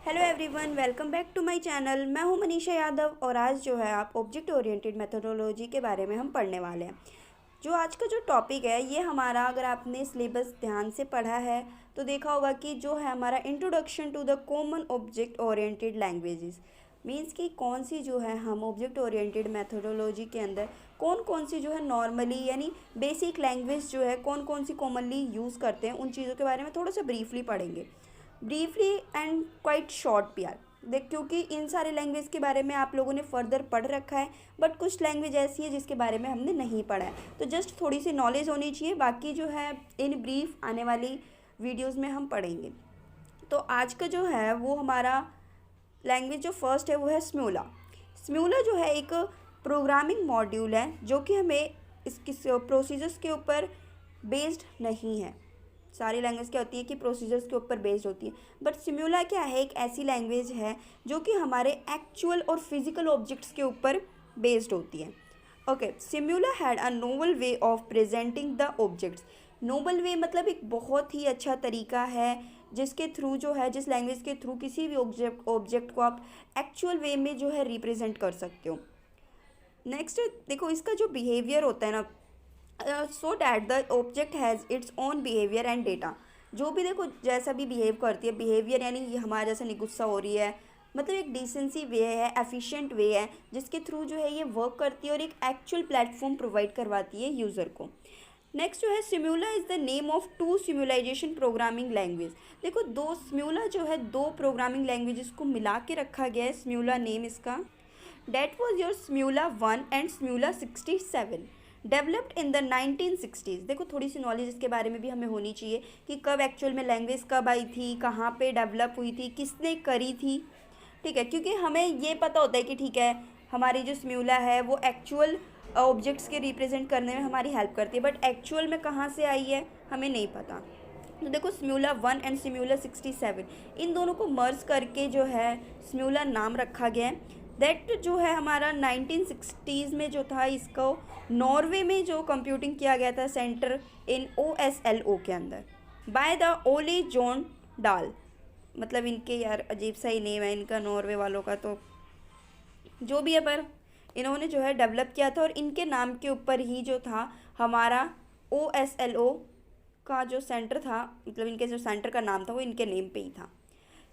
Hello everyone, welcome back to my channel. मैं हूं मनीषा यादव और आज जो है आप ऑब्जेक्ट ओरिएंटेड मेथोडोलॉजी के बारे में हम पढ़ने वाले हैं। जो आज का जो टॉपिक है ये हमारा, अगर आपने सिलेबस ध्यान से पढ़ा है तो देखा होगा कि जो है हमारा introduction to the common object oriented languages means कि कौन सी जो है हम ऑब्जेक्ट ओरिएंटेड मेथोडोलॉजी के अंदर कौन कौन सी जो है नॉर्मली यानी बेसिक लैंग्वेज जो है कौन कौन सी कॉमनली यूज़ करते हैं, उन चीज़ों के बारे में थोड़ा सा ब्रीफली पढ़ेंगे। ब्रीफली एंड क्वाइट शॉर्ट भी यार देख, क्योंकि इन सारे लैंग्वेज के बारे में आप लोगों ने फर्दर पढ़ रखा है, बट कुछ लैंग्वेज ऐसी है जिसके बारे में हमने नहीं पढ़ा है, तो जस्ट थोड़ी सी नॉलेज होनी चाहिए। बाकी जो है इन ब्रीफ आने वाली वीडियोस में हम पढ़ेंगे। तो आज का जो है वो हमारा लैंग्वेज जो फर्स्ट है वो है स्म्यूला। स्म्यूला जो है एक प्रोग्रामिंग मॉड्यूल है जो कि हमें इसकी प्रोसीजर्स के ऊपर बेस्ड नहीं है। सारी लैंग्वेज क्या होती है कि प्रोसीजर्स के ऊपर बेस्ड होती है, बट सिम्यूला क्या है, एक ऐसी लैंग्वेज है जो कि हमारे एक्चुअल और फिजिकल ऑब्जेक्ट्स के ऊपर बेस्ड होती है। Okay, Simula had a novel way of presenting the objects. Noble way मतलब एक बहुत ही अच्छा तरीका है जिसके थ्रू जो है, जिस लैंग्वेज के थ्रू किसी भी ऑब्जेक्ट को आप एक्चुअल वे में जो है रिप्रेजेंट कर सकते हो। नेक्स्ट देखो, इसका जो बिहेवियर होता है ना, so that the object has its own behaviour and data. जो भी देखो जैसा भी बिहेव करती है, बिहेवियर यानी ये हमारा जैसा नहीं गुस्सा हो रही है, मतलब एक डिसेंसी वे है, एफिशिएंट वे है जिसके थ्रू जो है ये वर्क करती है और एक एक्चुअल प्लेटफॉर्म प्रोवाइड करवाती है यूज़र को। नेक्स्ट जो है, Simula is the name of two simulation programming language. देखो दो सिम्यूला जो है दो प्रोग्रामिंग लैंग्वेजेस को मिला के रखा गया है सिम्यूला नेम इसका। That was your Simula 1 and Simula 67 developed in the 1960s। देखो थोड़ी सी नॉलेज इसके बारे में भी हमें होनी चाहिए कि कब एक्चुअल में लैंग्वेज कब आई थी, कहाँ पे डेवलप हुई थी, किसने करी थी। ठीक है, क्योंकि हमें ये पता होता है कि ठीक है हमारी जो सिम्यूला है वो एक्चुअल ऑब्जेक्ट्स के रिप्रेजेंट करने में हमारी हेल्प करती है, बट एक्चुअल में कहाँ से आई है हमें नहीं पता। तो देखो सिम्यूला 1 एंड सिम्यूला 67 इन दोनों को मर्ज करके जो है सिम्यूला नाम रखा गया है। दैट जो है हमारा 1960s में जो था, इसको नॉर्वे में जो कंप्यूटिंग किया गया था सेंटर इन OSLO के अंदर बाय द ओले जॉन डाल। मतलब इनके यार अजीब सा ही नेम है इनका नॉर्वे वालों का, तो जो भी है, पर इन्होंने जो है डेवलप किया था और इनके नाम के ऊपर ही जो था हमारा OSLO का जो सेंटर था, मतलब इनके जो सेंटर का नाम था वो इनके नेम पे ही था।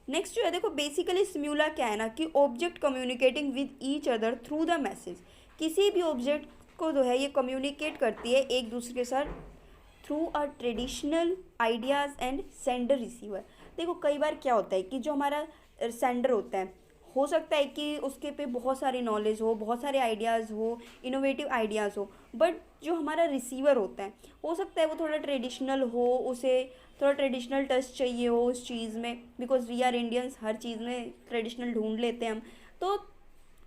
नेक्स्ट जो है देखो, बेसिकली सिम्यूला क्या है ना कि object communicating with each other through the message. किसी भी ऑब्जेक्ट को जो है ये कम्युनिकेट करती है एक दूसरे के साथ through a traditional ideas and sender receiver. देखो कई बार क्या होता है कि जो हमारा सेंडर होता है, हो सकता है कि उसके पे बहुत सारी नॉलेज हो, बहुत सारे आइडियाज़ हो, इनोवेटिव आइडियाज़ हो, बट जो हमारा रिसीवर होता है हो सकता है वो थोड़ा ट्रेडिशनल हो, उसे थोड़ा ट्रेडिशनल टच चाहिए हो उस चीज़ में, बिकॉज वी आर इंडियंस, हर चीज़ में ट्रेडिशनल ढूंढ लेते हैं हम। तो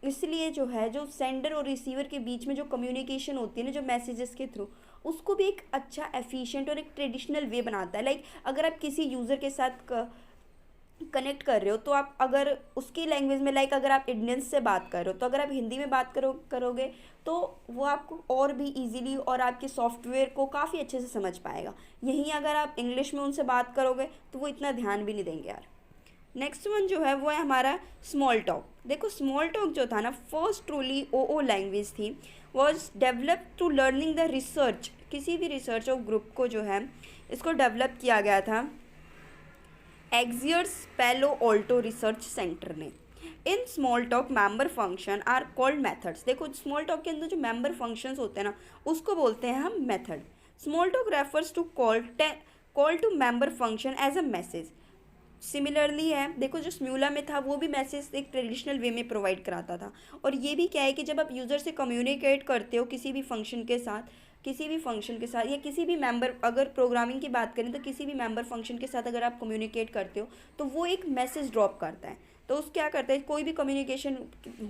इसलिए जो है जो सेंडर और रिसीवर के बीच में जो कम्युनिकेशन होती है ना, जो मैसेजेस के थ्रू, उसको भी एक अच्छा एफिशिएंट और एक ट्रेडिशनल वे बनाता है। लाइक अगर आप किसी यूज़र के साथ कनेक्ट कर रहे हो तो आप अगर उसकी लैंग्वेज में, लाइक अगर आप इंडियंस से बात कर रहे हो तो अगर आप हिंदी में बात करोगे तो वो आपको और भी इजीली और आपके सॉफ्टवेयर को काफ़ी अच्छे से समझ पाएगा। यहीं अगर आप इंग्लिश में उनसे बात करोगे तो वो इतना ध्यान भी नहीं देंगे यार। नेक्स्ट वन जो है वो है हमारा स्मॉल टॉक। देखो स्मॉल टॉक जो था ना, फर्स्ट ट्रूली OO लैंग्वेज थी, was develop to learning the research. किसी भी रिसर्च ऑफ ग्रुप को जो है इसको डेवलप किया गया था एक्सियर्स पैलो ऑल्टो रिसर्च सेंटर ने। In small talk member function are called methods. देखो स्मॉल टॉक के अंदर जो मेंबर फंक्शंस होते हैं ना उसको बोलते हैं हम method. Small talk refers to call to member function as a message. Similarly है, देखो जो स्म्यूला में था वो भी मैसेज एक ट्रेडिशनल वे में प्रोवाइड कराता था, और ये भी क्या है कि जब आप यूज़र से कम्युनिकेट करते हो किसी भी फंक्शन के साथ, किसी भी फंक्शन के साथ या किसी भी मेंबर, अगर प्रोग्रामिंग की बात करें तो किसी भी मेंबर फंक्शन के साथ अगर आप कम्युनिकेट करते हो तो वो एक मैसेज ड्रॉप करता है। तो उस क्या करता है, कोई भी कम्युनिकेशन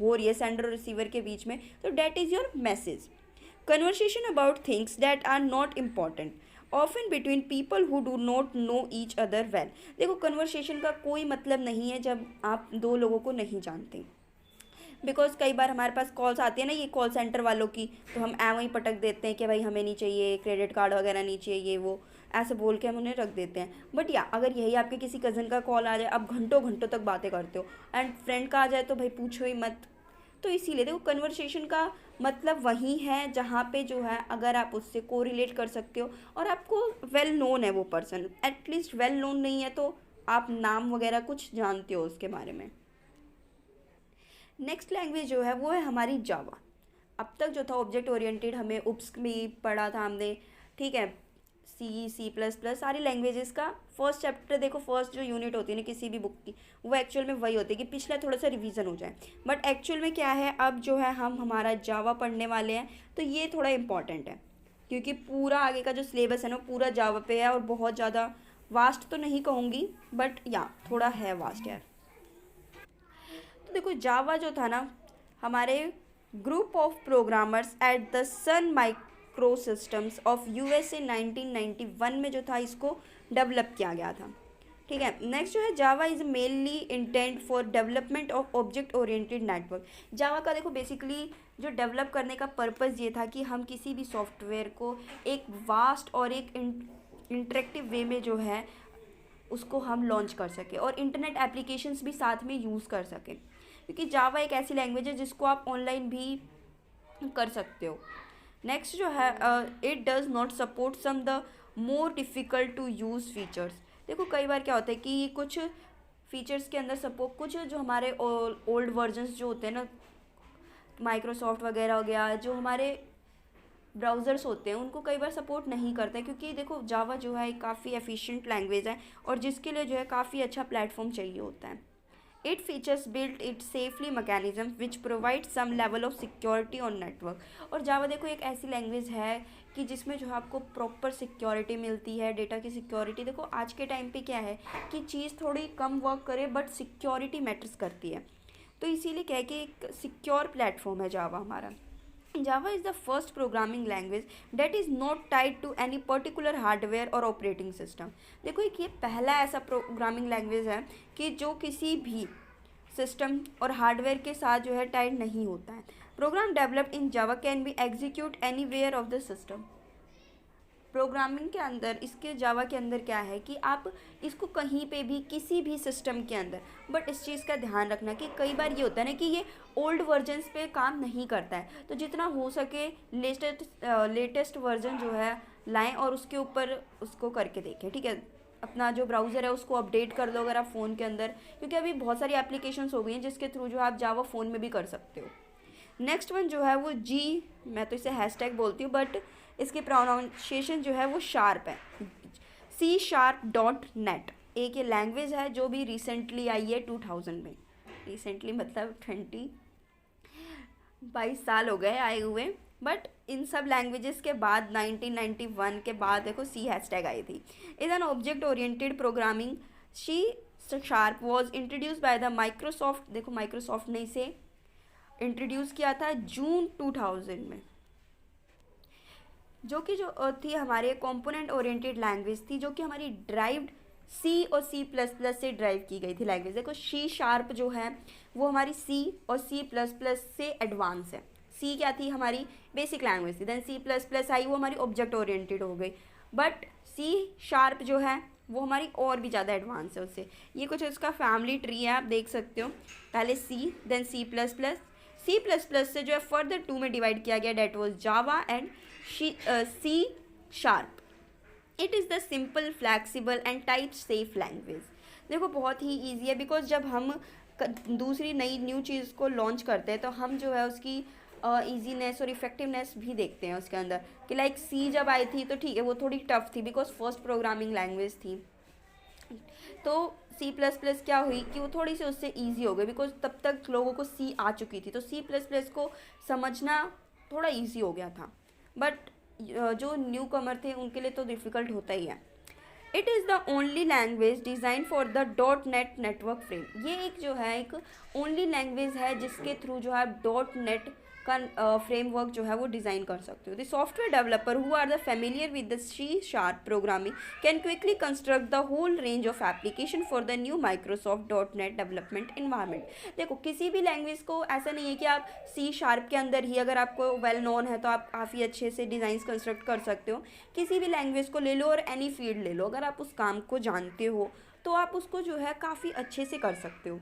हो रही है सेंडर और रिसीवर के बीच में, तो that is your message. Conversation about things that are not important often between people who do not know each other well. देखो कन्वर्सेशन का कोई मतलब नहीं है जब आप दो लोगों को नहीं जानते, बिकॉज कई बार हमारे पास कॉल्स आती है ना ये कॉल सेंटर वालों की, तो हम ऐ वहीं पटक देते हैं कि भाई हमें नहीं चाहिए, क्रेडिट कार्ड वगैरह नहीं चाहिए, ये वो। ऐसे बोल के हम उन्हें रख देते हैं। बट या अगर यही आपके किसी कज़न का कॉल आ जाए, आप घंटों घंटों तक बातें करते हो, एंड फ्रेंड का आ जाए तो भाई पूछो ही मत। तो इसीलिए देखो कन्वर्सेशन का मतलब वही है जहाँ पे जो है अगर आप उससे कोरिलेट कर सकते हो और आपको वेल नोन है वो पर्सन, एटलीस्ट वेल नोन नहीं है तो आप नाम वगैरह कुछ जानते हो उसके बारे में। नेक्स्ट लैंग्वेज जो है वो है हमारी जावा। अब तक जो था ऑब्जेक्ट ओरिएंटेड हमें उप्स भी पढ़ा था हमने, ठीक है, C++ सारी लैंग्वेजेस का फर्स्ट चैप्टर देखो, फर्स्ट जो यूनिट होती है ना किसी भी बुक की, वो एक्चुअल में वही होती है कि पिछला थोड़ा सा रिवीजन हो जाए। बट एक्चुअल में क्या है, अब जो है हम हमारा जावा पढ़ने वाले हैं, तो ये थोड़ा इंपॉर्टेंट है क्योंकि पूरा आगे का जो सिलेबस है ना पूरा जावा पे है और बहुत ज़्यादा वास्ट तो नहीं कहूँगी बट या थोड़ा है वास्ट यार। तो देखो जावा जो था ना हमारे group of programmers at the Sun Micro Systems of USA 1991 में जो था इसको डेवलप किया गया था, ठीक है। नेक्स्ट जो है Java is mainly intent for development of object oriented network. Java का देखो बेसिकली जो डेवलप करने का पर्पज़ ये था कि हम किसी भी सॉफ्टवेयर को एक वास्ट और एक इंटरेक्टिव वे में जो है उसको हम लॉन्च कर सकें और इंटरनेट एप्लीकेशंस भी साथ में यूज़ कर सकें, क्योंकि जावा एक ऐसी लैंग्वेज है जिसको आप ऑनलाइन भी कर सकते हो। नेक्स्ट जो है it does not support some the more difficult to use features. देखो कई बार क्या होता है कि कुछ फीचर्स के अंदर सपोर्ट, कुछ जो हमारे ओल्ड वर्जन्स जो होते हैं ना, माइक्रोसॉफ्ट वगैरह हो गया, जो हमारे ब्राउज़र्स होते हैं उनको कई बार सपोर्ट नहीं करता है, क्योंकि देखो जावा जो है एक काफ़ी एफिशिएंट लैंग्वेज है और जिसके लिए जो है काफ़ी अच्छा प्लेटफॉर्म चाहिए होता है। It features built it safely mechanism which provide some level of security on network. और जावा देखो एक ऐसी लैंग्वेज है कि जिसमें जो है आपको प्रॉपर सिक्योरिटी मिलती है, डेटा की सिक्योरिटी। देखो आज के टाइम पे क्या है कि चीज़ थोड़ी कम वर्क करे बट सिक्योरिटी मैटर्स करती है, तो इसीलिए कह के एक सिक्योर प्लेटफॉर्म है जावा हमारा। Java is the first programming language that is not tied to any particular hardware और operating system। देखो एक ये पहला ऐसा प्रोग्रामिंग लैंग्वेज है कि जो किसी भी सिस्टम और हार्डवेयर के साथ जो है टाइड नहीं होता है। Program developed in Java can be execute anywhere of the system. Programming के अंदर, इसके जावा के अंदर क्या है कि आप इसको कहीं पे भी किसी भी सिस्टम के अंदर, बट इस चीज़ का ध्यान रखना कि कई बार ये होता है ना कि ये ओल्ड वर्जन्स पे काम नहीं करता है, तो जितना हो सके लेटेस्ट वर्जन जो है लाएं और उसके ऊपर उसको करके देखें, ठीक है। अपना जो ब्राउज़र है उसको अपडेट कर लो अगर आप फ़ोन के अंदर, क्योंकि अभी बहुत सारी एप्लीकेशंस हो गई हैं जिसके थ्रू जो आप जावा फ़ोन में भी कर सकते हो। नेक्स्ट वन जो है वो मैं तो इसे हैशटैग बोलती हूँ बट इसकी प्रोनाउंसिएशन जो है वो शार्प है, C#.net। एक ये लैंग्वेज है जो भी रिसेंटली आई है 2000 में, रिसेंटली मतलब 22 साल हो गए आए हुए, बट इन सब लैंग्वेजेस के बाद 1991 के बाद देखो C# आई थी। Is an object oriented programming. C# was introduce by the Microsoft. देखो माइक्रोसॉफ्ट ने इसे इंट्रोड्यूस किया था जून 2000 में, जो कि जो थी हमारे कंपोनेंट ओरिएंटेड लैंग्वेज थी, जो कि हमारी ड्राइव्ड C और C++ से ड्राइव की गई थी लैंग्वेज। देखो C# जो है वो हमारी C और C++ से एडवांस है। C क्या थी, हमारी बेसिक लैंग्वेज थी, देन C++ आई, वो हमारी ऑब्जेक्ट ओरिएंटेड हो गई, बट C# जो है वो हमारी और भी ज़्यादा एडवांस है उससे। ये कुछ उसका फैमिली ट्री है, आप देख सकते हो, पहले C देन C++, C++ से जो है फर्दर 2 में डिवाइड किया गया, that was Java and C#। It is the simple flexible and type safe language. देखो बहुत ही ईजी है, बिकॉज जब हम दूसरी न्यू चीज़ को लॉन्च करते हैं तो हम जो है उसकी ईजीनेस और इफेक्टिवनेस भी देखते हैं उसके अंदर, कि लाइक C जब आई थी तो ठीक है वो थोड़ी टफ थी बिकॉज फर्स्ट प्रोग्रामिंग लैंग्वेज थी, तो C++ क्या हुई कि वो थोड़ी सी उससे ईजी हो गई बिकॉज तब तक लोगों को C आ चुकी थी, तो C++ को समझना थोड़ा ईजी हो गया था, बट जो न्यू कमर थे उनके लिए तो डिफ़िकल्ट होता ही है। It is the only language design for the .NET network frame. ये एक जो है एक ओनली लैंग्वेज है जिसके थ्रू जो है .NET का फ्रेमवर्क जो है वो डिज़ाइन कर सकते हो। The software developer who are the familiar with the C sharp programming can quickly construct the whole range of application for the new Microsoft dot net development environment. देखो किसी भी लैंग्वेज को ऐसा नहीं है कि आप सी शार्प के अंदर ही अगर आपको वेल नोन है तो आप काफ़ी अच्छे से डिज़ाइंस कंस्ट्रक्ट कर सकते हो। किसी भी लैंग्वेज को ले लो और एनी फील्ड ले लो, अगर आप उस काम को जानते हो तो आप उसको जो है काफ़ी अच्छे से कर सकते हो।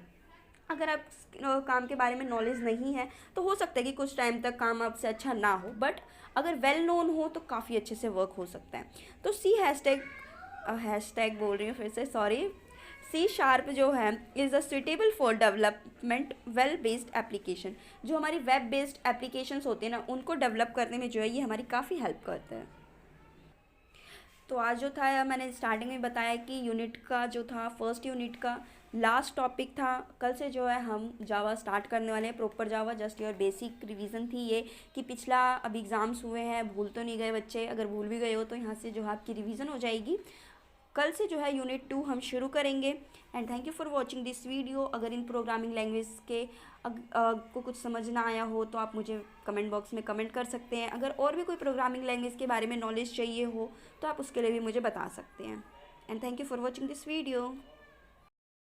अगर आप काम के बारे में नॉलेज नहीं है तो हो सकता है कि कुछ टाइम तक काम आपसे अच्छा ना हो, बट अगर वेल नोन हो तो काफ़ी अच्छे से वर्क हो सकता है। तो सी हैशटैग बोल रही हूँ फिर से, सॉरी, सी शार्प जो है is a suitable for development well based application. जो हमारी वेब बेस्ड एप्लीकेशंस होते हैं ना, उनको डेवलप करने में जो है ये हमारी काफ़ी हेल्प करता है। तो आज जो था मैंने स्टार्टिंग में बताया कि यूनिट का जो था फर्स्ट यूनिट का लास्ट टॉपिक था। कल से जो है हम जावा स्टार्ट करने वाले हैं, proper Java. Just your basic revision थी ये कि पिछला अभी एग्ज़ाम्स हुए हैं, भूल तो नहीं गए बच्चे। अगर भूल भी गए हो तो यहाँ से जो है आपकी रिवीजन हो जाएगी। कल से जो है यूनिट 2 हम शुरू करेंगे। And thank you for watching this video. अगर इन प्रोग्रामिंग लैंग्वेज के को कुछ समझ ना आया हो तो आप मुझे कमेंट बॉक्स में कमेंट कर सकते हैं। अगर और भी कोई प्रोग्रामिंग लैंग्वेज के बारे में नॉलेज चाहिए हो तो आप उसके लिए भी मुझे बता सकते हैं। And thank you for watching this video.